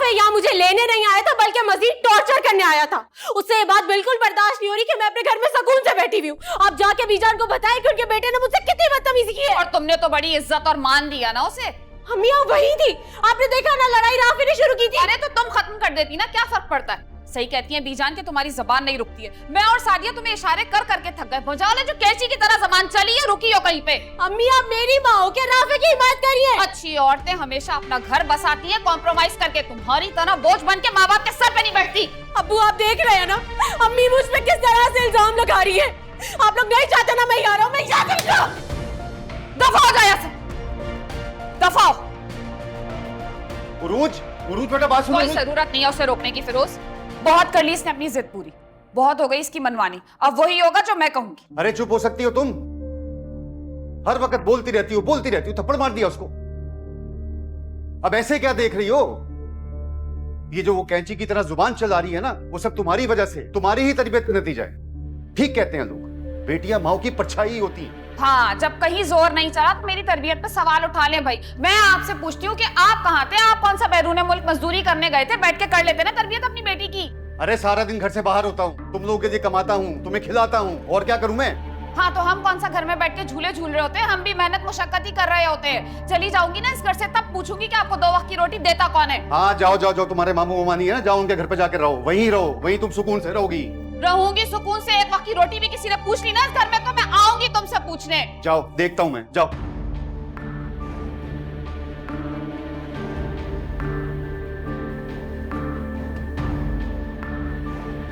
पे यहाँ मुझे लेने नहीं आया था बल्कि मजीद टॉर्चर करने आया था। उससे ये बात बिल्कुल बर्दाश्त नहीं हो रही कि मैं अपने घर में सुकून से बैठी हुई हूँ। आप जाके बीजान को बताएं कि उनके बेटे ने मुझसे कितनी बदतमीजी की है। और तुमने तो बड़ी इज्जत और मान दिया ना उसे। अम्मी आप वही थी, आपने देखा ना लड़ाई राफी ने शुरू की थी। अरे तो तुम खत्म कर देती ना, क्या फर्क पड़ता है। सही कहती है बीजान कि तुम्हारी जबान नहीं रुकती है। मैं और सादिया तुम्हें इशारे कर करके थक गए। बजाओ जो कैची की तरह जबान चली है, रुकी हो कहीं पे। अम्मी आप मेरी माँ हो, क्या राफे की हिमायत करिए। अच्छी औरतें हमेशा अपना घर बसाती है कॉम्प्रोमाइज करके, तुम्हारी तरह बोझ बन के माँ बाप के सर पे नहीं बैठती। अब्बू आप देख रहे हैं ना अम्मी मुझ पे किस तरह से इल्जाम लगा रही है। आप लोग नहीं चाहते ना मैं यहाँ रहूं, मैं यहाँ चली जाऊं। दफा हो जाए से, दफा हो। उरूज, उरूज बेटा बात सुनो। कोई जरूरत नहीं है उसे रोकने की फिरोज। बहुत कर ली इसने अपनी जिद पूरी, बहुत हो गई इसकी मनमानी। अब वही होगा जो मैं कहूंगी। अरे चुप हो सकती हो तुम? हर वक्त बोलती रहती हो, थप्पड़ मार दिया उसको। अब ऐसे क्या देख रही हो? ये जो वो कैंची की तरह जुबान चला रही है ना, वो सब तुम्हारी वजह से, तुम्हारी ही तरबियत का नतीजा है। ठीक कहते हैं लोग, बेटियां माँ की परछाई होती हैं। हाँ, जब कहीं जोर नहीं चला तो मेरी तरबियत पे सवाल उठा ले भाई। मैं आपसे पूछती हूँ कि आप कहाँ थे? आप कौन सा बैरून मुल्क मजदूरी करने गए थे? बैठ के कर लेते ना तरबियत अपनी बेटी की। अरे सारा दिन घर से बाहर होता हूँ, तुम लोगों के लिए कमाता हूँ, तुम्हें खिलाता हूँ, और क्या करूँ मैं? हाँ तो हम कौन सा घर में बैठ के झूले झूल रहे होते हैं? हम भी मेहनत मुशक्कत ही कर रहे होते हैं। चली जाऊंगी ना इस घर से तब पूछूंगी कि आपको 2 वक्त की रोटी देता कौन है। हाँ जाओ जाओ जाओ, तुम्हारे मामू मामानी है ना, जाओ उनके घर पे जाकर रहो, वहीं रहो, वहीं तुम सुकून से रहोगी। रहूंगी सुकून से। 1 वक्त की रोटी भी किसी ने पूछ ली ना इस घर में तो मैं आऊंगी तुमसे पूछने। जाओ देखता हूँ मैं, जाओ।